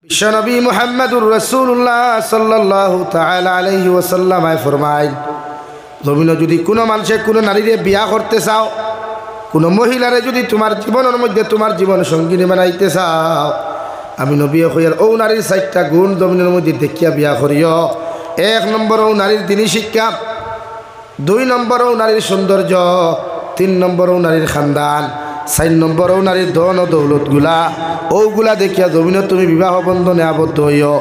বিশ্বনবী মুহাম্মদুর রাসূলুল্লাহ সাল্লাল্লাহু তাআলা আলাইহি ওয়াসাল্লাম ফরমায়, জমিনে যদি কোনো মানুষে কোনো নারীরে বিয়া করতে চাও, কোনো মহিলারে যদি তোমার জীবনের মধ্যে তোমার জীবন সঙ্গিনী বানাইতে চাও, আমি নবী কইয়ার ও নারীর 4টা গুণ জমিনের মধ্যে দেখিয়া বিয়া করিও। 1 নম্বর ও নারীর দ্বীনি শিক্ষা, 2 নম্বর ও নারীর সৌন্দর্য, 3 নম্বর ও নারীর খানদান, 4 নম্বর ও নারীর ধন ও দৌলতগুলা, ওগুলা দেখিয়া জমিনে তুমি বিবাহ বন্ধনে আবদ্ধ হইও।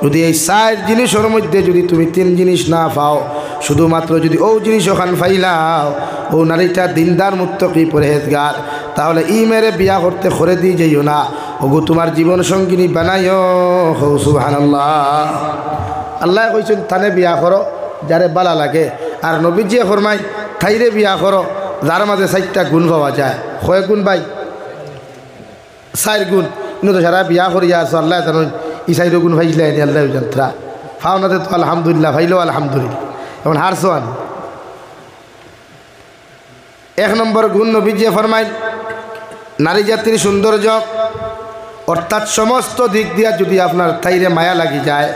যদি এই 4 জিনিসের মধ্যে যদি তুমি 3 জিনিস না পাও, শুধুমাত্র যদি ও জিনিস ওখান ফাইলাও, ও নারীটা দিনদার মুত্তাকি পরহেজগার, তাহলে ই মেরে বিয়া করতে করে দিয়ে যাইও না, ওগো তোমার জীবন সঙ্গিনী বানাইও। সুবহানাল্লাহ। আল্লাহ কইছেন তানে বিয়া করো যারে বালা লাগে, আর নবীজি ফরমায় তাইরে বিয়া করো যার মাঝে 4টা গুণ পাওয়া যায়। কয় গুণ ভাই? 4 গুণ। কিন্তু তো সারা বিয়া করিয়া আছো, আল্লাহ জানো ই 4 গুণ ভাইলে আল্লাহ যন্ত্রা ফাওনাতে তো আলহামদুলিল্লাহ ভাইলো আলহামদুলিল্লাহ, এখন হারছো আনি। 1 নম্বর গুণ নবীজি ফরমায় নারী জাতির সৌন্দর্য, অর্থাৎ সমস্ত দিক দিয়া যদি আপনার তাইরে মায়া লাগি যায়,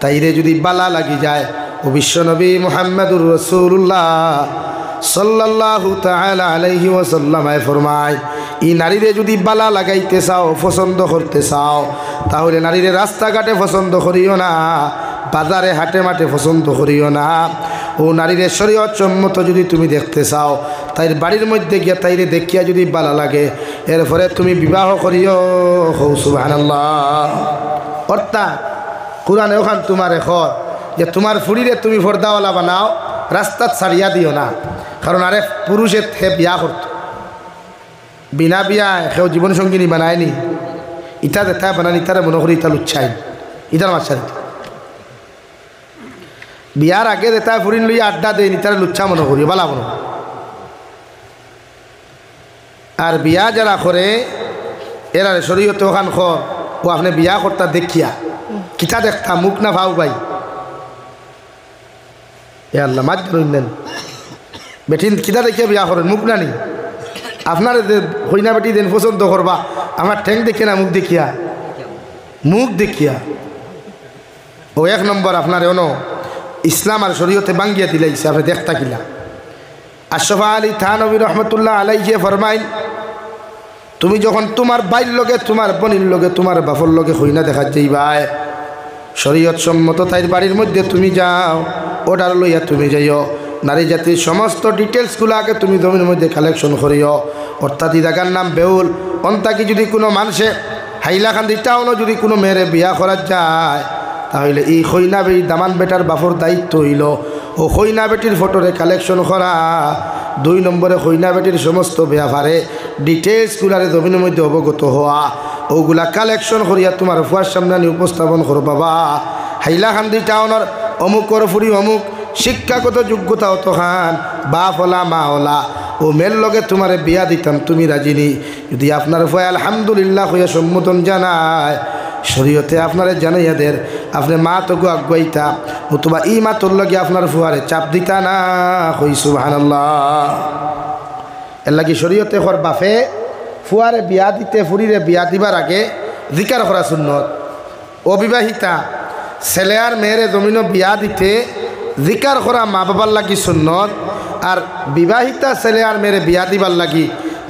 তাইরে যদি বালা লাগি যায়, ও বিশ্বনবী মুহাম্মদুর রাসূলুল্লাহ সাল্লাল্লাহু তাআলা আলাইহি ওয়াসাল্লাম ফরমায়, এই নারীরে যদি বালা লাগাইতে চাও, পছন্দ করতে চাও, তাহলে নারীরে রাস্তাঘাটে পছন্দ করিও না, বাজারে হাটে মাঠে পছন্দ করিও না। ও নারীরে শরীয়ত সম্মত যদি তুমি দেখতে চাও, তাই বাড়ির মধ্যে গিয়া তাইরে দেখিয়া যদি বালা লাগে, এরপরে তুমি বিবাহ করিও। সুবহানাল্লাহ। অর্থাৎ কোরআনে ওখান তোমার এখন যে তোমার ফুরিরে তুমি পর্দাওয়ালা বানাও, রাস্তাত ছাড়িয়া দিও না। কারণ আরে পুরুষে হে বিয়া করত, বিনা বিয়া সেও জীবন সঙ্গিনী বানায়নি। ইটা দেখা বানানি ইতারে মনে করি ইটা লুচ্ছাই, ইটার মাছারি বিয়ার আগে দেতা ফুরিন লইয়া আড্ডা দেয় ইতারে লুচ্ছা মনে করি, বালা মনে। আর বিয়া যারা করে এরা শরীয়তে ওখান খর ও আপনি বিয়া করতা দেখিয়া কিতা দেখতা মুখ না ভাও ভাই, এ আল্লাহ মাছ ধরেন বেটিন কিতা দেখিয়া বিয়া করেন, মুখ না নি আপনার হইনা বেটি দেন পছন্দ করবা, আমার ঠ্যাং দেখে না মুখ দেখিয়া, মুখ দেখিয়া। ও 1 নম্বর আপনার এনো ইসলাম আর শরীয়তে বাঙ্গিয়া দিলাইছে, আপনি দেখতা কিলা। আশরাফ আলী থানভী রহমতুল্লাহ আলাইহি ফরমাইন, তুমি যখন তোমার বাইর লগে, তোমার বোনের লগে, তোমার বাপর লগে হইনা দেখা যাইবাই, শরীয়ত সম্মত তাইর বাড়ির মধ্যে তুমি যাও, অর্ডার লইয়া তুমি যাইও, নারী জাতির সমস্ত ডিটেলসগুলো আগে তুমি জমির মধ্যে কালেকশন করিও। অর্থাৎ এই জায়গার নাম বেউল। অন্তাকি যদি কোনো মানুষে হাইলাকান্দি টাউনও যদি কোনো মেয়েরে বিয়া করা যায়, তাহলে এই খৈনা বেটি দামান বেটার বাপর দায়িত্ব হইল ও খৈনা বেটির ফটোরে কালেকশন করা। 2 নম্বরে খৈনা বেটির সমস্ত ব্যাপারে ডিটেলসগুলারে জমিনের মধ্যে অবগত হওয়া, ওগুলা কালেকশন করিয়া তোমার ফুয়ার সামনে উপস্থাপন করো। বাবা হাইলাকান্দি টাউনের অমুকর ফুরি অমুক, শিক্ষাগত যোগ্যতা অত খান, বাপ হলা মা হলা, ও মেল লগে তোমার বিয়া দিতাম, তুমি রাজিনি। যদি আপনার ফুয়া আলহামদুলিল্লাহ হইয়া সম্বোধন জানায়, শরীয়তে আপনারে জানাইয়া দের আপনি মা তোকে আগুয়াইতা, অথবা ই মা তোর লগে আপনার ফুয়ারে চাপ দিতা না। হই সুবহানাল্লাহ। এর লাগি শরীয়তে হর বাফে ফুয়ারে বিয়া দিতে, ফুরিরে বিয়া দিবার আগে জিকার করা সুন্নত। অবিবাহিতা ছেলে আর মেয়েরে জমিন বিয়া দিতে জিকার করা মা বাবার লাগি সুন্নত, আর বিবাহিতা ছেলে আর মেয়েরে বিয়া দিবার লাগি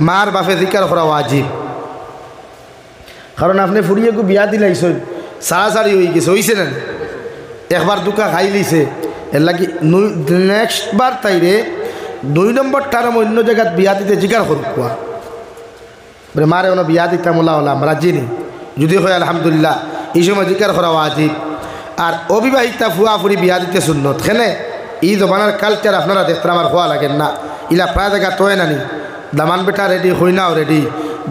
মার বাপে জিকার করা ওয়াজিব। কারণ আপনি ফুরিয়ে গু বিয়া দিলাইছেন, সারাসারি হয়ে গেছে, হয়েছে না, একবার দুকা খাই লিছে, এর লাগি নেক্সট বার তাইরে 2 নম্বর টার্ম অন্য জায়গায় বিয়া দিতে জিকার করুক। বলে মারে ওনা বিয়া দিতাম ওলা ওলাম রাজিনি, যদি হয় আলহামদুলিল্লাহ, এই সময় জিকার করা ওয়াজিব। আর অবিবাহিতা ফুয়া ফুরি বিয়া দিতে সুন্নত। খেলে এই জমানার কালচার আপনারা দেখতে আমার হওয়া লাগেন না, ইলা প্রায় জায়গা তোয় নানি, দামান বেটা রেডি, হইনাও রেডি,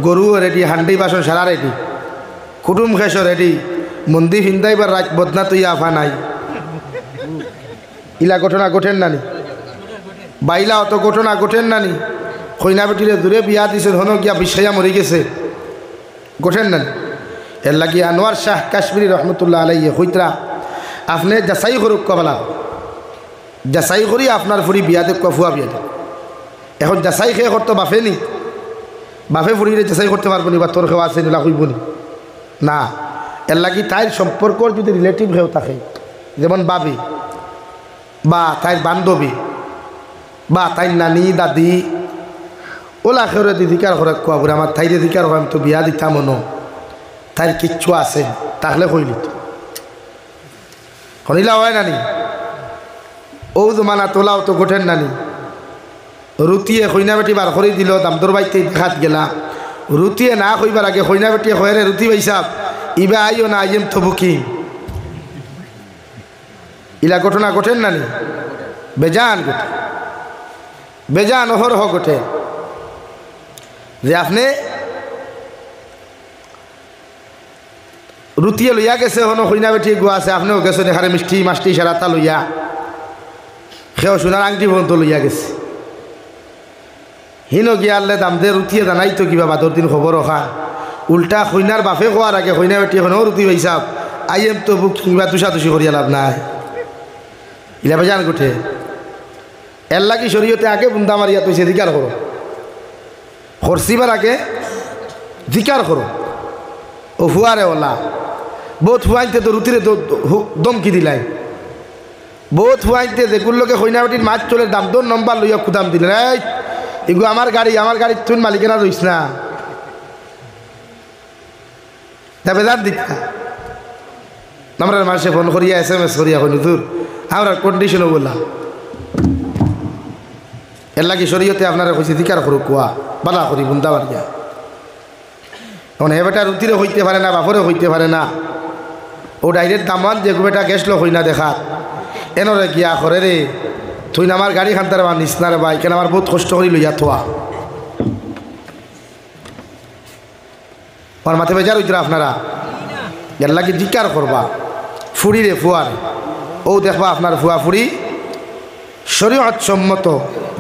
গরুও রেডি, হান্ডি বাসন সারা রেডি, কুটুম খেসো রেডি, মন্দির হিন্দাইবার রাজ বদনা তুই আফা নাই। ইলা ঘটনা ঘটেন নানি, বাইলা অত ঘটনা ঘটেন নানি। কইনা বেটিরে দূরে বিয়া দিছেন, হন গিয়া বিষয়া মরি গেছে, ঘটেন নানি। এর লাগি আনোয়ার শাহ কাশ্মীরি রহমতুল্লাহ আলাইহি হইতরা আপনি যাচাই করুক কবলা, যাচাই করি আপনার ফুরি বিয়া দেখ ফুয়া বিয়া দেখ। এখন যাচাই খেয়ে করতো বাফে নি, বাফে ফুরিরে যাচাই করতে পারবো নি, বা তোর খেওয়া আছে নিলা কইব নি না। এর লাগি তাইর সম্পর্কর যদি রিলেটিভ হেউ থাকে, যেমন বাবি বা তাইর বান্ধবী বা তাইর নানি দাদি, ওলা খেয়ে দিদিকার ঘরে কোয়া বলে আমার তাইরে দিকার ঘরে আমি তো বিয়া দিতাম মনো, তাইর কিচ্ছু আছে তাহলে কইলি তো শুনিলা হয় নানি? ও জমানা তোলাও তো গোঠেন নানি। রুটিয়ে খৈনা বেটি বার করে দিল, দামদর বাইতে দেখাত গেলা, রুটিয়ে না কইবার আগে খৈনা বেটিয়ে খয়েরে রুটি বাইসাব ইবা আইও না আইম তো বুকিং, ইলা ঘটনা ঘটেন নানি? বেজান ঘটে, বেজান অহরহ ঘটে। যে আপনি রুটিয়ে লইয়া গেছে হনো খৈনা বেটি গুয়া আছে, আপনিও গেছে দেখারে মিষ্টি মাষ্টি সারাতা লইয়া, সেও সোনার আংটি পর্যন্ত লইয়া গেছে। হিনো গিয়া আনলে দাম দে রুটিয়ে জানাই তো কিবা বাদর দিন খবর রখা, উল্টা খৈনার বাপে কোয়ার আগে খৈনা বেটি এখনও রুটি পাইসাব আইএম তো বুক কিংবা তুষাতুষি করিয়া লাভ নাই। ইলা বেজান গোঠে। এর লাগি শরীয়তে আগে বুন্দা মারিয়া তুইছে ধিকার করো, খরচিবার আগে ধিকার করো। ও ফুয়ারে ওলা বহুত ফুয়াইতে তো রুটিরে দমকি দিলাই, বহুত ফুয়াইতে যেগুলোকে খৈনা বেটির মাছ চলে দাম দোর নম্বর লইয়া খুদাম দিলেন, এই এগুলো আমার গাড়ি তুই মালিকেরা রইস না, তবে যার দীক্ষা আমরা মানুষে ফোন করিয়া SMS করিয়া হইল দূর আমরা কন্ডিশনও বললাম। এর লাগি শরীয়তে আপনারা কইছে ধিকার করুক কোয়া বালা করি বুন্দা বাড়িয়া। এখন হে বেটা রুটিরে হইতে পারে না, বাপরে হইতে পারে না, ও ডাইরেক্ট দামান যে বেটা গেছলো হই না দেখা এনরে গিয়া করে রে তুই না আমার গাড়ি খানতে রে নিস না রে ভাই, কেন আমার বহুত কষ্ট করি লইয়া থোয়া আমার মাথে বেজার হইতরা আপনারা। এর লাগি জিকার করবা ফুরি রে ফুয়ার, ও দেখবা আপনার ফুয়া ফুরি শরীয়ত সম্মত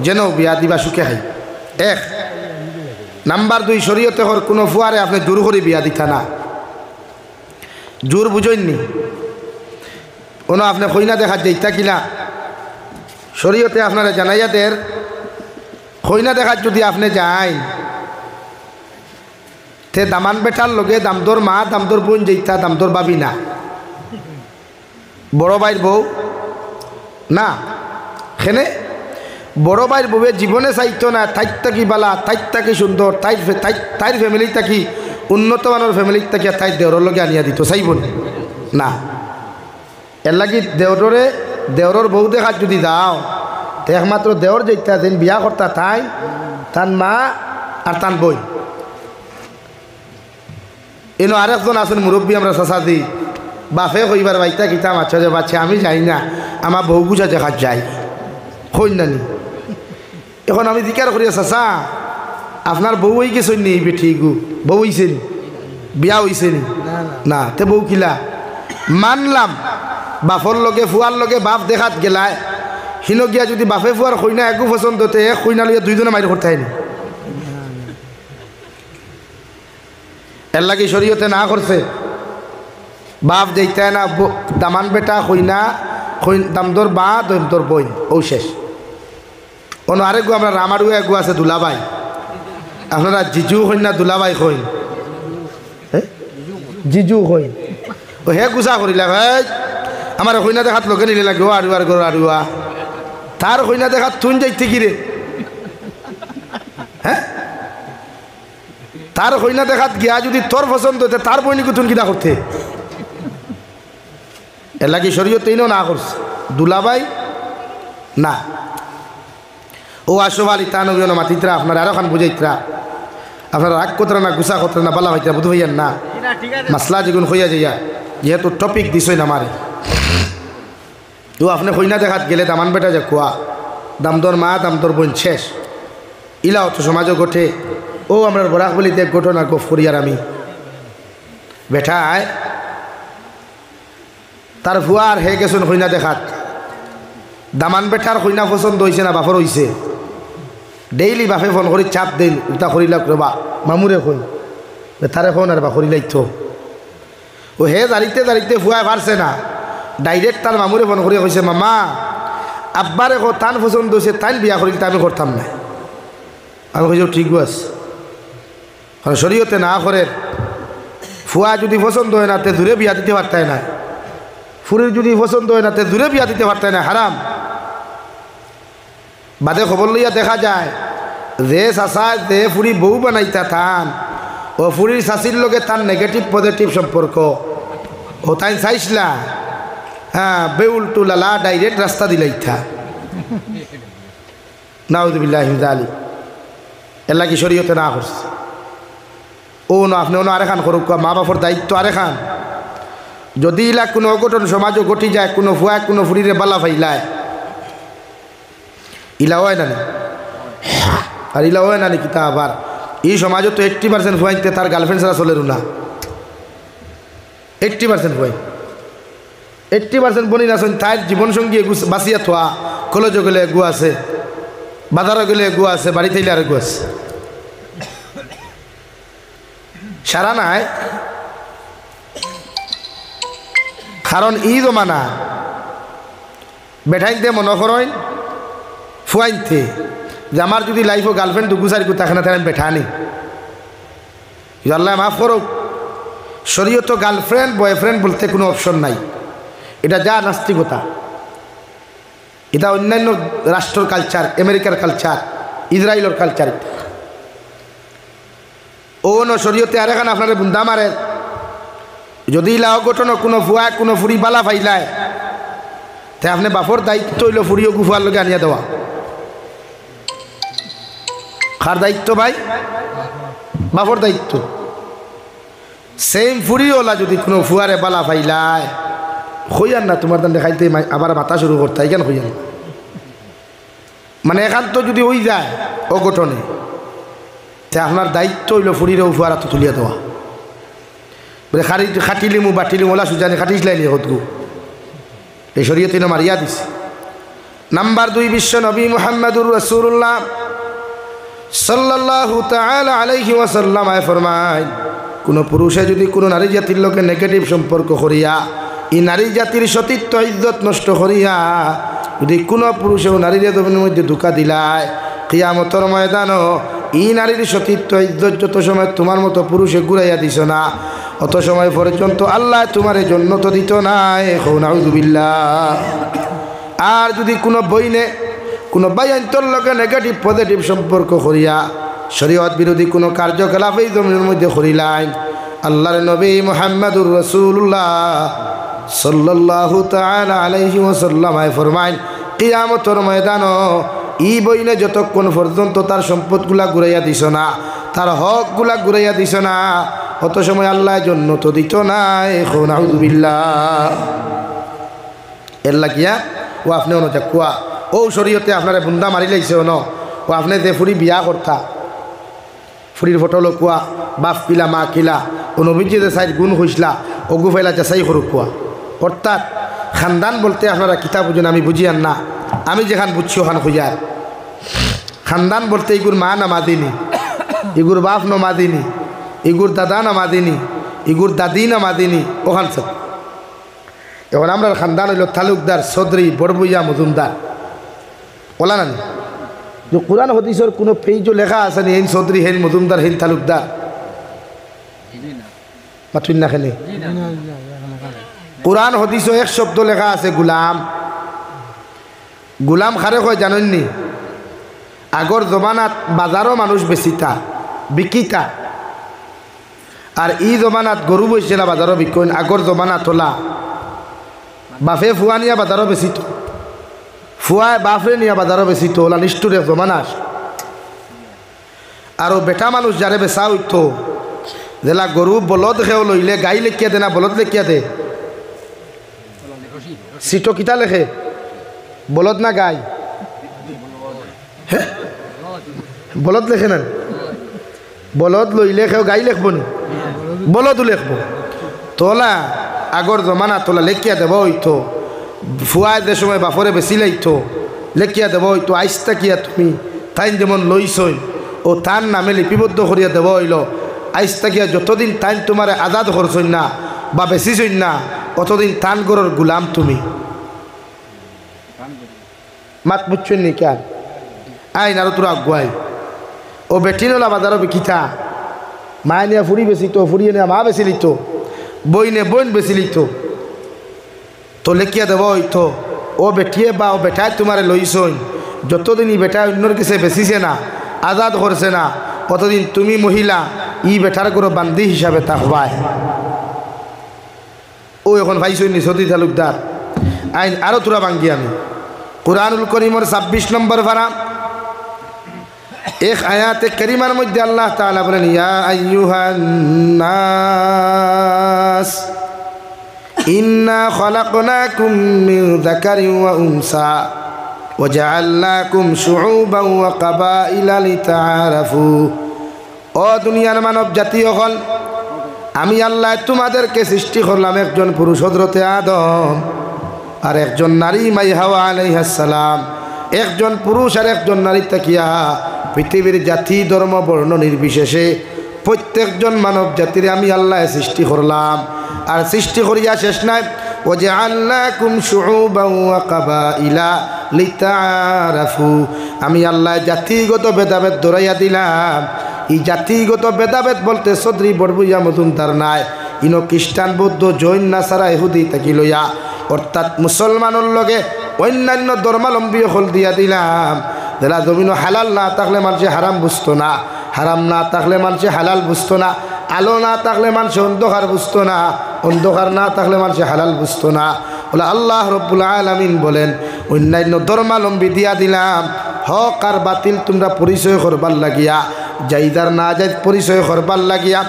যেন বিয়া দিবা সুখে হয়। এক নাম্বার 2 শরীয়তে হর কোনো ফুয়ারে আপনি জোর করে বিয়া দিতা না, জোর বুঝইননি কোনো আপনি খৈনা দেখা যাইতা কিনা। শরীয়তে আপনারা জানাইয়াদের খৈনা দেখার যদি আপনি যাই তে দামান বেটার লগে দামদর মা দামদর বোন যেইতা দামদর বাবি না, বড় ভাইয়ের বউ না, সেনে বড় ভাইয়ের বউয়ে জীবনে চাইতো না তাইর থাকি বালা, তাইর থাকি সুন্দর, তাইর ফ্যামিলি থাকি উন্নত মানের ফ্যামিলি থাকি তাইর দেওরের লগে আনিয়া দিত চাইব না। এর লাগি দেওরের বউ দেখার যদি যাও তো একমাত্র দেওর যেটা দিন বিয়া করতা তাই তার মা আর তার বই। এনো আরেকজন আছেন মুরব্বী আমরা চাচা দিই বাপে কইবার বাইতা কিতা মাছ যে বাচ্চা আমি যাই না, আমার বউ বুঝা দেখা যাই কই নানি। এখন আমি জিকার করি চাচা আপনার বউ হয়ে গেছেন নি বেঠি গু বউ হইছে নি বিয়া হইছে নি না, তে বউ কিলা মানলাম বাপর লগে ফুয়ার লগে বাপ দেখাত গেলায় হিনো গিয়া যদি বাপে ফুয়ার কইনা একু পছন্দ হতে এক কইনা লইয়া দুইজনে মাইর করতে হয়নি। এর লাগি শরীয়তে না করছে বাপ দেইতায় না দামান বেটা কইনা দামদর বা দামদর বই ও শেষ। অন্য আরেক আমরা রামারু এক আছে দুলাবাই, আপনারা জিজু হইন না দুলাবাই হইন, জিজু হইন ও হে গুছা করিলা ভাই আমার হইনা দেখাত লোকে নিলে লাগে আরুয়া তার হইনা দেখাত তুন যাইতে কি রে, হ্যাঁ তার হইনা দেখাত গিয়া যদি তোর পছন্দ হতে তার বইনিকে তুন কিনা করতে। এর লাগে শরীয়তেইনও না করছে দুলাবাই না। ও আসব আলী তা নবী মাতিত্রা আপনার আরো খান বুঝাইত্রা আপনারা রাগ করতে না গুছা করতে না বালা হইতরা বুধ হইয়ান না মাসলা যেগুন হইয়া যাইয়া যেহেতু টপিক দিছই না মারে তো আপনি হইনা দেখাত গেলে দামান বেটা যে কোয়া দামদর মা দামদর বোন শেষ ইলাও তো সমাজও ঘটে। ও আমরা বরাক বলিতে ঘটনা গো ফরিয়ার আমি বেঠায় তার ভুয়ার হে গেছেন হইনা দেখাত দামান বেটার হইনা পছন্দ হয়েছে না বাপর হয়েছে, ডেইলি বাপে ফোন করি চাপ দিন উল্টা করিলা রবা মামুরে কই তারে ফোন আর বা করিলাই তো ও হে দাঁড়িতে ভুয়ায় পারছে না, ডাইরেক্ট তার মামুরে ফোন করিয়া কইছে মামা আব্বারে কো তান পছন্দ হয়েছে তাই বিয়া করিল তা আমি করতাম না। আমি কইছি ঠিক আছে শরীয়তে না করে ফুয়া যদি পছন্দ হয় না তে দূরে বিয়া দিতে পারতায় না, ফুরির যদি পছন্দ হয় না তে দূরে বিয়া দিতে পারতায় না, হারাম। বাদে খবর লইয়া দেখা যায় যে চাচা যে ফুরি বউ বানাইতা থান ও ফুরির চাচির লগে তার নেগেটিভ পজিটিভ সম্পর্ক ও তাই চাইছিলা, হ্যাঁ বেউল টুলালা ডাইরেক্ট রাস্তা দিলাইথা, নাউযুবিল্লাহি মিন যালিক। এলা কি শরীয়তে না করছে? ও না আপনি অন্য আরেখান করুক, মা বাপর দায়িত্ব আরেখান। যদি ইলা কোনো অঘটন সমাজও ঘটি যায়, কোনো ফুয়া কোনো ফুরিরে বালা ফাইলায়, ইলা হয় না, আর ইলা হয় না কিতা আবার এই সমাজও তো 80% ফুয়াইতে তার গার্লফ্রেন্ড ছাড়া চলে না। 80% ফুয়াই, 80% বনি না তাই জীবনসঙ্গী বাঁচিয়া থোয়া, কলেজে গেলে এগু আছে, বাজারে গেলে এগু আছে, বাড়িতে এলে আর এগু আছে, সারা নাই। কারণ ই জমানা বেঠাইতে মনে করেন ফুয়াইতে যে আমার যদি লাইফও গার্লফ্রেন্ড দুগুসারি তাকে না তাই আমি বেঠানি, আল্লাহ মাফ করুক। শরীয়ত গার্লফ্রেন্ড বয়ফ্রেন্ড বলতে কোনো অপশন নাই, এটা যা নাস্তিকতা। এটা অন্যান্য রাষ্ট্রের কালচার, আমেরিকার কালচার, ইসরায়েলের কালচার। ও ন শরীয়তে আর এখানে আপনার বুন্দা মারে, যদি লাও ঘটনা কোনো ফুয়া কোনো ফুরি বালা ফাইলায় তাই আপনি বাপর দায়িত্ব হইল ফুরিও গুফার লোকে আনিয়া দেওয়া। কার দায়িত্ব ভাই? বাপর দায়িত্ব। সেম ফুরিওলা যদি কোনো ফুয়ারে বালা ফাইলায় হইয়ান না, তোমার দান দেখাইতে আবার মাথা শুরু করতে কেন হইয়ান, মানে এখান তো যদি ওই যায় অঘটনে তা আপনার দায়িত্ব হইল ফুরিরেও ফুয়ারা তো তুলিয়া দেওয়া। বলে খাটিলিমু বাটিলিমু ওলা সুজানি খাটিসলাই নিয়ে হতগু, এই শরীয়তে মারিয়া দিছে। নাম্বার 2, বিশ্ব নবী মুহাম্মদুর রাসূলুল্লাহ সাল্লাল্লাহু তাআলা আলাইহি ওয়াসাল্লাম ফরমায়, কোনো পুরুষে যদি কোনো নারী জাতির লোকে নেগেটিভ সম্পর্ক করিয়া এই নারী জাতির সতীত্ব ইজ্জত নষ্ট করিয়া যদি কোনো পুরুষেও নারীর দমের মধ্যে ধোঁকা দিলায়, কিয়ামতের ময়দানও এই নারীর সতীত্ব ইজ্জত যত সময় তোমার মতো পুরুষে ঘুরাইয়া দিছ না অত সময় পর্যন্ত আল্লাহ তোমার জন্য তো দিত না। নাউযুবিল্লাহ। আর যদি কোনো বইনে কোনো বাইন্তর লোকে নেগেটিভ পজিটিভ সম্পর্ক করিয়া শরীয়ত বিরোধী কোনো কার্যকলাপ এই জমিনের মধ্যে করিলাই, আল্লাহর নবী মুহাম্মদুর রাসূলুল্লাহ সাল্লাল্লাহু তাআলা আলাইহি ওয়াসাল্লাম ফরমায়, কিয়ামতের ময়দানও ই বইনে যতক্ষণ পর্যন্ত তার সম্পদগুলা ঘুরাইয়া দিছ না, তার হকগুলা ঘুরাইয়া দিছ না অত সময় আল্লাহর জন্য তো দিত না। নাউযুবিল্লাহ। এর লাগিয়া ও আপনি অনুজা কুয়া ও শরীয়তে আপনার বুন্দা মারি লাইছে ন, ও আপনি যে ফুরি বিয়া করতা ফুরির ফটো কুয়া বাপ কিলা মা কিলা ও নবীজি যে সাইড গুণ হইসলা অগু ফেলা যাচাই করু কুয়া। অর্থাৎ খানদান বলতে আপনারা কিতাব বুঝেন, আমি বুঝি আর না, আমি যেখান বুঝছি ওখান খুঁজার। খানদান বলতে এগুর মা না মাদিনী, এগুর বাপ না মাদিনী, এগুর দাদা না মাদিনী, এগুর দাদি না মাদিনী, ওখান সব। এখন আমরা খানদান হইল তালুকদার, চৌধুরী, বড়বুইয়া, মজুমদার, ওলা নানি যে কোরআন হাদিসের কোনো পেজও লেখা আছে নি হেন চৌধুরী, হেন মজুমদার, হেন তালুকদার মাতুন না খেলে। কোরআন হাদিসও এক শব্দ লেখা আছে গুলাম। গুলাম খারে কয় জানেননি? আগর জমানাত বাজারও মানুষ বেচিতা বিকিতা, আর ই জমানাত গরু বইছে না বাজারও বিকইন। আগর জমানাত তোলা বাপে ফুয়া নিয়া বাজারও বেচিত, ফুয়ায় বাপরে নিয়া বাজারও বেচিত, ওলা নিষ্ঠুরে জমানা। আর বেটা মানুষ যারে বেচা হইতো যেলা গরু বলদ খেও লইলে গাই লেখিয়া দে না বলদ লেখিয়া দে, সিটো কিতা লেখে বলদ না গাই? বলদ লেখে না, বলদ লইলে খেও গাই লেখব নি, বলদও লেখব। তোলা আগর জমানা তোলা লেখিয়া দেব হইতো, ফুয়ায় যে সময় বাপরে বেশি লাইতো লেখিয়া দেব হইতো আইসটা কিয়া তুমি তাইন যেমন লইছই ও তার নামে লিপিবদ্ধ করিয়া দেব হইল। আইসটা কিয়া যতদিন তাইন তোমার আজাদ করছই না বা বেশিছই না অতদিন তান গরর গুলাম তুমি। মাত বুঝছেন নি কেন? আইন আর তোরা আগুয়াই ও বেটিনলা বাজারও বিকিতা মায় নিয়ে ফুরি বেশিত, ফুরিয়ে নিয়ে মা বেশি লিত, বই নিয়ে বোন বেশি লিত, তো লেখিয়া দেব হইতো ও বেটিয়ে বা ও বেটায় তোমারে লইছই, যতদিনই বেটায় অন্যর কাছে বেশিছে না, আজাদ করছে না, কতদিন তুমি মহিলা ই বেটার কোনো বান্দি হিসাবে থাকবায়। ও এখন ভাইছই নি সতী তালুকদার আইন আরও তোরা ভাঙ্গি আমি কুরআনুল করিমের 26 নম্বর পারা এক আয়াতে কারিমার মধ্যে আল্লাহ তাআলা বলেন, ইয়া আইয়ুহান নাস ইন্না খলাকনাকুম মিন যাকারিন ওয়া উনসা ওয়া জাআলনাকুম শুউবান ওয়া কাবাইলা লিতাআরাফু। ও দুনিয়ার মানব জাতি হল, আমি আল্লাহ তোমাদেরকে সৃষ্টি করলাম একজন পুরুষ হযরতে আদম আর একজন নারী মাই হাওয়া আলাইহিস সালাম। একজন পুরুষ আর একজন নারী তাকিয়া পৃথিবীর জাতি ধর্ম বর্ণ নির্বিশেষে প্রত্যেকজন মানব জাতির আমি আল্লাহ সৃষ্টি করলাম। আর সৃষ্টি করিয়া শেষ নাই, ওয়াজআলনাকুম শুউবান ওয়া কাবাইলা লিতাআরাফু। আমি আল্লাহ জাতিগত ভেদাভেদ ধরাইয়া দিলাম। এই জাতিগত ভেদাভেদ বলতে চৌধুরী বড়ভূইয়া মজুমদার নাই, ইনো খ্রিস্টান বৌদ্ধ জৈন নাসারা ইহুদি থাকি লইয়া অর্থাৎ মুসলমানের লগে অন্যান্য ধর্মাবলম্বী হল দিয়া দিলাম। যারা জমিন হালাল না থাকলে মানুষে হারাম বুঝতো না, হারাম না থাকলে মানুষে হালাল বুঝতো না, আলো না থাকলে মানুষে অন্ধকার বুঝতো না, অন্ধকার না থাকলে মানুষে হালাল বুঝতো না। বলে আল্লাহ রব্বুল আলামিন বলেন, অন্যান্য ধর্মাবলম্বী দিয়া দিলাম। হক আর বাতিল তোমরা পরিচয় করবার লাগিয়া, জাইদার না যাই পরিচয় করবার লাগিয়া,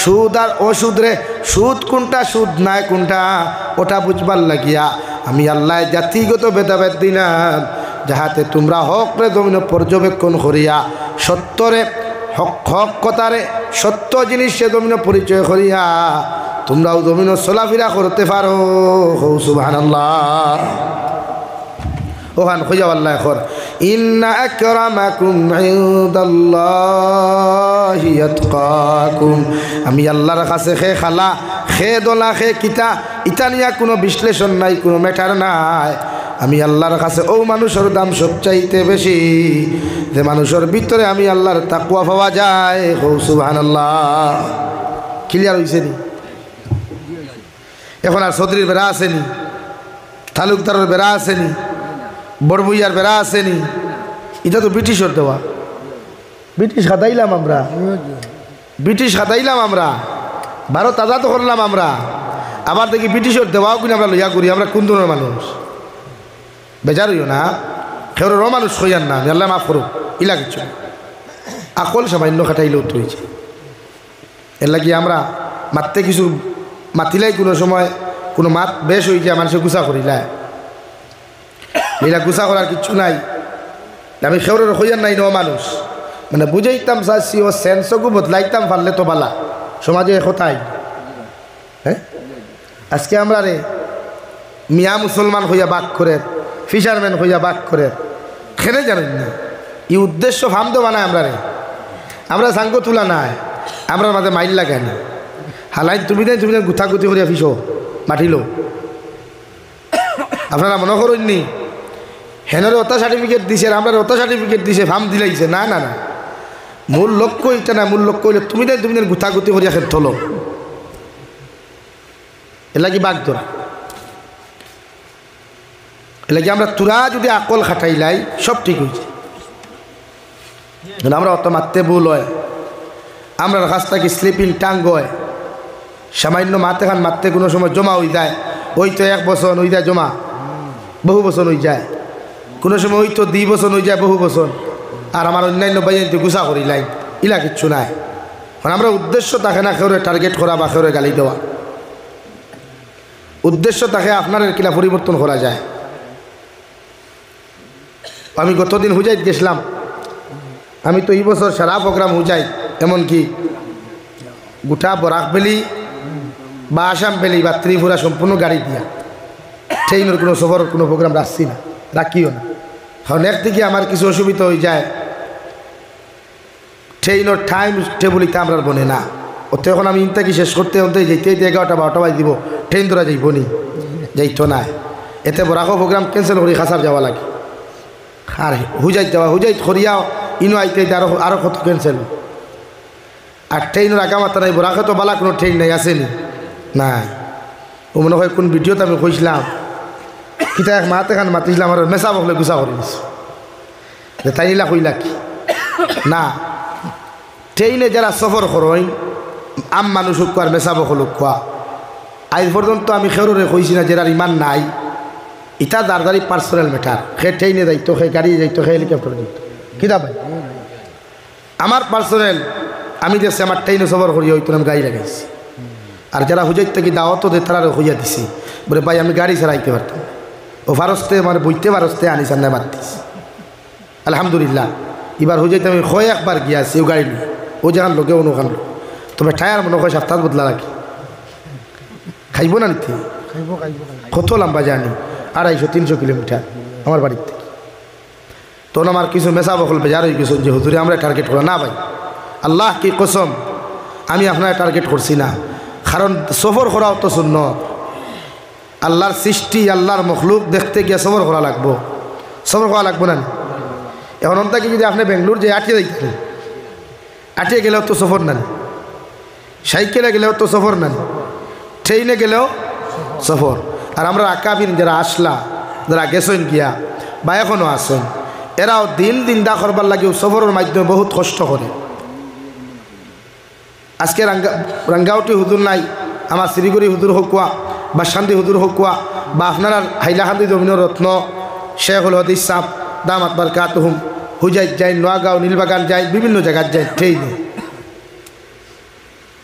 সুদ আর অসুদ রে, সুদ কোনটা সুদ নাই কোনটা ওটা বুঝবার লাগিয়া আমি আল্লাহ জাতিগত ভেদাভেদ দিলাম, যাহাতে তোমরা হক রে জমিন পর্যবেক্ষণ করিয়া সত্যরে হক কথারে সত্য জিনিস সে জমিন পরিচয় করিয়া তোমরাও জমিন চলাফেরা করতে পারো। সুবহানাল্লাহ। ওখান খুঁজা আল্লাহ কর, ইন্না আকরামাকুম ইনদাল্লাহি আতকাকুম। আমি আল্লাহর কাছে খে খালা খে দলা খে কিতা ইটা নিয়া কোনো বিশ্লেষণ নাই, কোনো ম্যাটার নাই। আমি আল্লাহর কাছে ও মানুষের দাম সবচাইতে বেশি যে মানুষের ভিতরে আমি আল্লাহর তাকওয়া পাওয়া যায়। সুবহানাল্লাহ। ক্লিয়ার হয়েছে নি? এখন আর চৌধুরীর বেড়া আসেনি, তালুকদারের বেড়া আসেনি, বড়ভূইয়ার বেড়া আসেনি। এটা তো ব্রিটিশের দেওয়া, ব্রিটিশ খাতাইলাম আমরা, ব্রিটিশ খাতাইলাম আমরা, ভারত আজাদ করলাম আমরা, আবার দেখি ব্রিটিশের দেওয়াও কিনা আমরা লইয়া করি। আমরা কোন ধরনের মানুষ? বেজার হইও না, খেউরেরও মানুষ হইয়ার না, আল্লাহ মাফ করুক। ইলা কিছু আকল সামান্য খাটাইলেও তো হয়েছে। এর লাগি আমরা মারতে কিছু মাতিলাই কোনো সময় কোনো মাত বেশ হয়ে যায়, মানুষের গুছা করিলায়, এরা গুছা করার কিচ্ছু নাই। আমি খেউরের হইয়ার নাই ন মানুষ, মানে বুঝাইতাম চাচ্ছি ও সেন্সকু বদলাইতাম পারলে তো বালা সমাজে একতাই। হ্যাঁ, আজকে আমরা রে মিয়া মুসলমান হইয়া বাক করে, ফিশারম্যান হইয়া বাক করে, খেলে জানেন না এই উদ্দেশ্য ফামদো বানায় আমরা রে। আমরা সাঙ্গ তুলা নাই, আমরা মাঝে মাইল লাগে না হালাই তুমি দেন, তুমি গুথাগুথি করিয়া ফিসো মাটিল। আপনারা মনে করেননি হেনরে ওটা সার্টিফিকেট দিছে, আমরা ওটা সার্টিফিকেট দিছে, ফার্ম দিলাইছে। না না না, মূল লক্ষ্য এটা না। মূল লক্ষ্য হইলে তুমি দেন, তুমি দেন গুথাগুথি করিয়া খেত থলো, এলা কি বাঘ ধরা। এলা কি আমরা তুরা যদি আকল খাটাইলাই সব ঠিক হয়েছে। আমরা অত মারতে ভুল হয়, আমরা কাছ থেকে স্লিপিং টাঙ্গ হয়, সামান্য মাতে খান মারতে কোনো সময় জমা হয়ে যায়, ওই তো 1 বছর হয়ে যায় জমা, বহু বছর হয়ে যায়, কোনো সময় ওই তো 2 বছর হয়ে যায়, বহু বছর। আর আমার অন্যান্য বাইতে গুছা করি লাই, ইলা কিচ্ছু নাই। মানে আমরা উদ্দেশ্য থাকে না কেউ টার্গেট করা বা কেউ গালি দেওয়া, উদ্দেশ্য থাকে আপনার কিলা পরিবর্তন করা যায়। আমি গতদিন হুজাইত গেছিলাম, আমি তো এই বছর সারা প্রোগ্রাম হুজাই, এমনকি গোটা বরাক ভ্যালি বা আসাম ভ্যালি বা ত্রিপুরা সম্পূর্ণ গাড়ি দিয়া, ট্রেনের কোনো সফরের কোনো প্রোগ্রাম রাখছি না, রাখিও না। কারণ একদিকে আমার কিছু অসুবিধা হয়ে যায়, ট্রেনের টাইম টেবুলিতে আমরা বনে না। ওতে এখন আমি ইনটাকে শেষ করতে হতে যেতে 11টা 12টা বাজ দিব, ট্রেন ধরা যাইব নি, যাইতো না। এতে বরাকও প্রোগ্রাম ক্যান্সেল করি খাসার যাওয়া লাগে, আর হুজাইত যাওয়া, হুজাইত করিয়া ইনো আইতে আরো কত ক্যান্সেল। আর ট্রেনের আগামাতা নাই রাখে তো বালা কোনো ট্রেন নাই আসেনি নাই ও মনে হয় কোন ভিডিওতে আমি কইছিলাম কিতা এক মাতে খান মাতিছিলাম আর মেসা বকলে গুছা করে দিছি যে তাই নিলা কইলা কি না ট্রেনে যারা সফর করেন আম মানুষ হোক আর মেসা বকলুক কোয়া আজ পর্যন্ত আমি খেরোরে কইছি না যারা ইমান নাই ইটা দারদারি পার্সোনাল ম্যাটার সে ট্রেনে যাইতো সে গাড়ি যাইতো সে হেলিকপ্টারে যাইতো কিতা ভাই আমার পার্সোনাল আমি দেখছি আমার ট্রেনে সফর করি হয়তো আমি গাড়ি লাগাইছি আর যারা হুজাইত থেকে দাওয়াতও দে তারা হইয়া দিছি বলে ভাই আমি গাড়ি ছাড়াইতে পারতাম ও ফারস্তে মানে বইতে ফারস্তে আনি সামনে বাদ দিছি আলহামদুলিল্লাহ এবার হুজাইতে আমি হয় একবার গিয়াছি ও গাড়ি নিয়ে ও যেখান লোকে অনুখান লোক তবে টায়ার মনে হয় সপ্তাহ বদলা রাখি খাইব না নিতে কত লম্বা জানি 250-300 কিলোমিটার আমার বাড়ির থেকে তখন আমার কিছু মেসা বকল বেজার হয়ে গেছে যে হুজুরে আমরা টার্গেট করা না ভাই আল্লাহ কি কসম আমি আপনার টার্গেট করছি না কারণ সফর করা অত শূন্য আল্লাহর সৃষ্টি আল্লাহর মখলুক দেখতে গিয়ে সফর করা লাগবো সফর করা লাগবো না এখন অন্তাকে যদি আপনি বেঙ্গলোর যে আটিয়ে দেখতেন আটিয়ে গেলেও তো সফর নেন সাইকেলে গেলেও তো সফর নেন ট্রেনে গেলেও সফর আর আমরা আকাবিন যারা আসলা যারা গেছেন গিয়া বা এখনও আসেন এরাও দিন দিন দা করবার লাগেও সফরের মাধ্যমে বহুত কষ্ট করে আজকে রাঙ্গাউটি হুজুর নাই আমার শিলিগুড়ি হুজুর হকুয়া বা শান্তি হুজুর হকুয়া বা আপনার হাইলাকান্দি জমিনের রত্ন শেখুল হদিস সাহ দামাত বারকাতুহুম হুজাইত যায় নোয়াগাঁও নীলবাগান যায় বিভিন্ন জায়গায় যায় ট্রেনে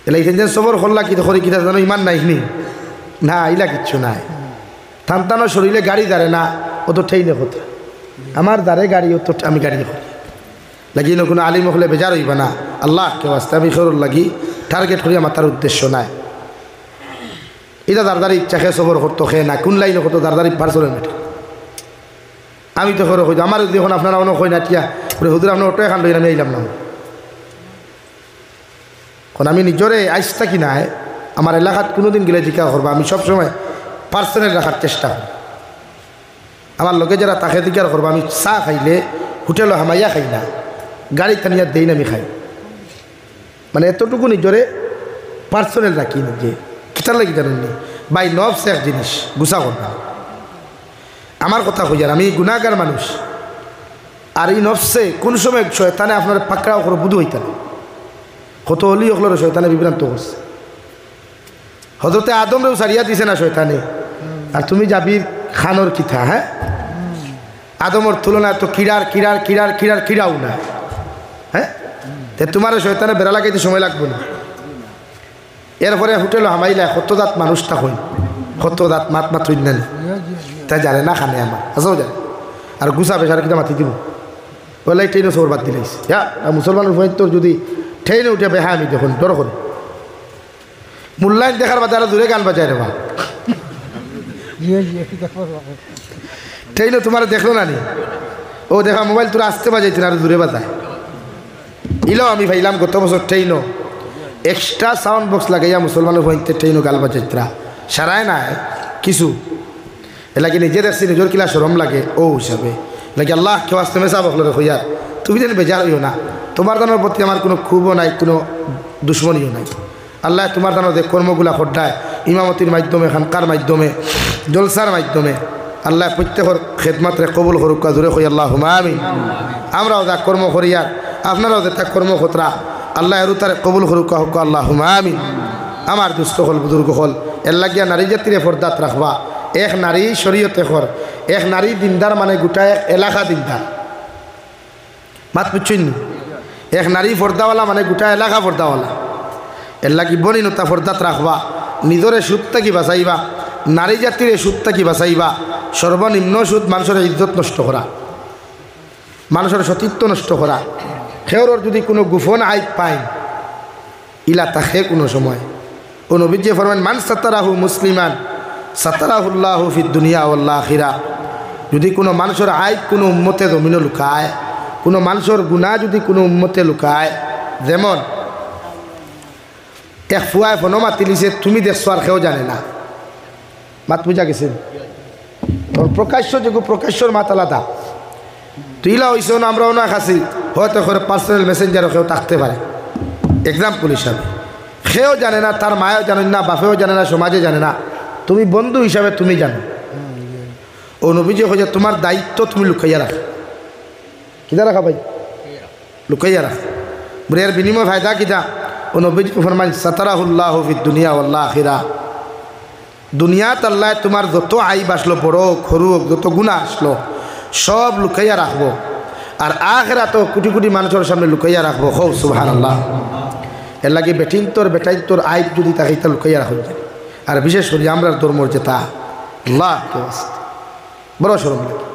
এলা এখান যে সফর করলা কি করি কিনা জানো ইমান নাইনি না ইলা কিচ্ছু নাই থানতানো শরীরে গাড়ি দাঁড়ে না ও তো ট্রেনে হতো আমার দাঁড়ে গাড়ি ও তো আমি গাড়ি করি লাগি না কোনো আলিম হলে বেজার হইবা না আল্লাহ কেউ আসতে আমি খরর লাগি টার্গেট করি আমার তার উদ্দেশ্য নাই এটা দারদারি ইচ্ছা খেয়ে সফর করতো খেয়ে না কোন লাইনে করতো দারদারি পার্সোনাল মেটার আমি তো খরচ হইতো আমার যখন আপনারা অনেক হয় না টিয়া হুজুর আপনার অটো এখান লই আমি আইলাম না এখন আমি নিজরে আইসটা কি নাই আমার এলাকাত কোনোদিন গেলে জিজ্ঞাসা করবো আমি সবসময় পার্সোনাল রাখার চেষ্টা করি আমার লোকে যারা তাকে জিজ্ঞাসা করবো আমি চা খাইলে হোটেলও হামাইয়া খাই না গাড়ি টানিয়া দেই না আমি খাই মানে এতটুকু নিজরে পার্সোনাল রাখি নিজে কিতার লাগি জানেন নি বাই নফস এক জিনিস গুছা করবা আমার কথা কই আর আমি গুনাহগার মানুষ আর এই নফসে কোন সময় শয়তানে আপনার পাকড়াও করে বুধ হইতে না কত হলি ওগুলোর শয়তানে বিভ্রান্ত করছে হজরতে আদমরেও সারিয়া দিছে না শয়তানে আর তুমি যাবি খানোর কিথা হ্যাঁ আদমর তুলনায় তো কিরার কিরার কিরার কিরার কিরাও না হ্যাঁ তে তোমার শয়তানে বেড়া লাগাইতে সময় লাগবে না এরপরে হোটেল হামাইলা কত দাঁত মানুষটা হই কত দাঁত মাত মাত হই না তাই জানে না খানে আমার আসাও জানে আর গুছা বেসার কিনা মাতি দিব বলে ট্রেনে সবর বাদ দিলাইছে হ্যাঁ মুসলমানের ভয় তোর যদি ট্রেনে উঠে বেহা আমি দেখুন ডর করে মূল্যায়ন দেখার বাদে আরো দূরে গান বাজায় রে বা ট্রেনে তোমার দেখলো না নি ও দেখা মোবাইল তোরা আসতে বাজাইছে না আরো দূরে বাজায় ইলো আমি ভাইলাম গত বছর ট্রেনও এক্সট্রা সাউন্ড বক্স লাগাইয়া মুসলমানের ভয়তে ট্রেনও গাল বাজাইতরা সারায় না কিছু এলাকি নিজে দেখছি নিজের কিলা সরম লাগে ও হিসাবে এলাকি আল্লাহ কেউ আসতে মেসা বকলো রে হইয়া তুমি যেন বেজার হইও না তোমার দানোর প্রতি আমার কোনো ক্ষোভও নাই কোনো দুশ্মনীও নাই আল্লাহ তোমার দানোর যে কর্মগুলা খড্ডায় ইমামতির মাধ্যমে খানকার মাধ্যমে জলসার মাধ্যমে আল্লাহ প্রত্যেকের খেদমাত্রে কবুল করুক জোরে হই আল্লাহ আমিন আমরাও যা কর্ম করিয়ার আপনারাও যে তা কর্ম খতরা আল্লাহ এরও তার কবুল করুক হোক আল্লাহ আমিন আমার দুস্থ হল বুজুর্গ হল এর লাগিয়া নারী জাতিরে ফরদাত রাখবা এক নারী শরীয়তে কর এক নারী দিনদার মানে গোটা এক এলাকা দিনদার মাত বুঝছেন এক নারী ফর্দাওয়ালা মানে গোটা এলাকা ফর্দাওয়ালা এর লাগি বনিনতা ফর্দাত রাখবা নিজরে সুদটা কি বাঁচাইবা নারী জাতির সুদটা কি বাঁচাইবা সর্বনিম্ন সুদ মানুষের ইজ্জত নষ্ট করা মানুষের সতীত্ব নষ্ট করা খেওর যদি কোনো গোপন আইব পায় ইলা তাকে কোনো সময় ও নবীজি ফরমান মান সাতারাহু মুসলিমান সাতারাহুল্লাহু ফিদ দুনিয়া ওয়াল আখিরা যদি কোনো মানুষের আইব কোনো উম্মতে জমিনে লুকায় কোনো মানুষের গুনাহ যদি কোনো উম্মতে লুকায় যেমন এক ফুয়ায় ফোনো মাতিলিছে তুমি দেখছো আর কেউ জানে না মাত বুঝা গেছে প্রকাশ্য যোগ্য প্রকাশ্যর মাত আলাদা তুইলা হইস না আমরাও না খাসি হয়তো করে পার্সোনাল মেসেঞ্জারও কেউ থাকতে পারে এক্সাম্পল হিসাবে। সেও জানে না, তার মায়েও জানেন না, বাপেও জানে না, সমাজে জানে না, তুমি বন্ধু হিসাবে তুমি জানো। ও নবীজি হয়ে তোমার দায়িত্ব তুমি লুকাইয়া রাখ। কিনা রাখা ভাই? লুকাইয়া রাখ। বলে এর বিনিময় ফায়দা কিনা? ও নবীজি ফরমান সাতারাহুল্লাহু ফিদ দুনিয়া ওয়াল আখিরা। দুনিয়াত আল্লাহ তোমার যত আইব আসলো, বড় সরু যত গুনাহ আসলো সব লুকাইয়া রাখবো, আর আখিরাত কোটি কোটি মানুষের সামনে লুকাইয়া রাখবো। হো সুবহানাল্লাহ। এর লাগে বেটিন তোর বেটাই তোর আইব যদি তাকে তা লুকাইয়া রাখব। আর বিশেষ করে আমরা ধর্মর যেটা আল্লাহ বড় সরম লাগে।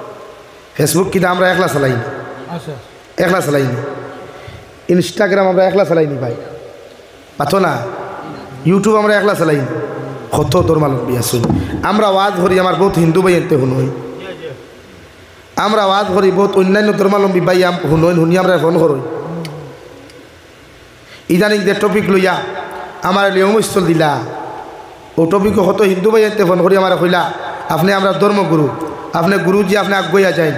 ফেসবুক কিনা আমরা একলা চালাইনি, একলা চালাইনি। ইনস্টাগ্রাম আমরা একলা চালাইনি ভাই, পাতো না। ইউটিউব আমরা একলা চালাইনি, কত ধর্মালম্বী আসুন। আমরা ওয়াজ করি, আমার বহুত হিন্দু ভাই এনতে শুনুই। আমরা ওয়াজ করি, বহুত অন্যান্য ধর্মালম্বী ভাই শুনুই, শুনি আমরা ফোন করই। ইদানিং যে টপিক লইয়া আমার নিয়মস্থল দিলা, ও টপিকও কত হিন্দু ভাই এনতে ফোন করি আমার কইলা আপনি আমরা ধর্মগুরু, আপনি গুরুজি, আপনি আগুয়া যাই,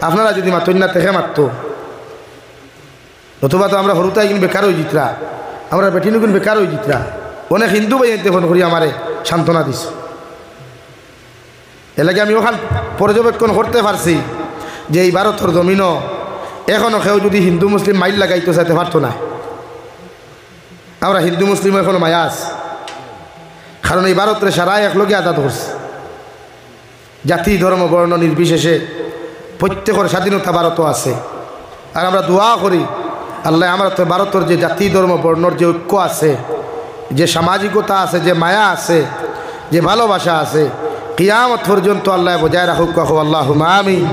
আপনারা যদি মাতন না তেখে মারত, নতুবা তো আমরা হরুতাই কিন্তু বেকার হয়ে জিতরা, আমরা বেটিনু কিন্তু বেকার হয়ে জিতরা। অনেক হিন্দু ভাই এনতে ফোন করি আমারে সান্ত্বনা দিস। এর লাগে আমি ওখান পর্যবেক্ষণ করতে পারছি যে এই ভারতের জমিনও এখনও কেউ যদি হিন্দু মুসলিম মাইল লাগাইতে চাইতে পারতো না। আমরা হিন্দু মুসলিম এখনো মায়া আছে, কারণ এই ভারতের সারা একলগে আজাদ করছে। জাতি ধর্ম বর্ণ নির্বিশেষে প্রত্যেকের স্বাধীনতা ভারতও আছে। আর আমরা দোয়া করি আল্লাহ আমার তো ভারতের যে জাতি ধর্ম বর্ণর যে ঐক্য আছে, যে সামাজিকতা আছে, যে মায়া আছে, যে ভালোবাসা আছে, কিয়ামত পর্যন্ত আল্লাহ বজায় রাখুক। আল্লাহুম্মা আমিন।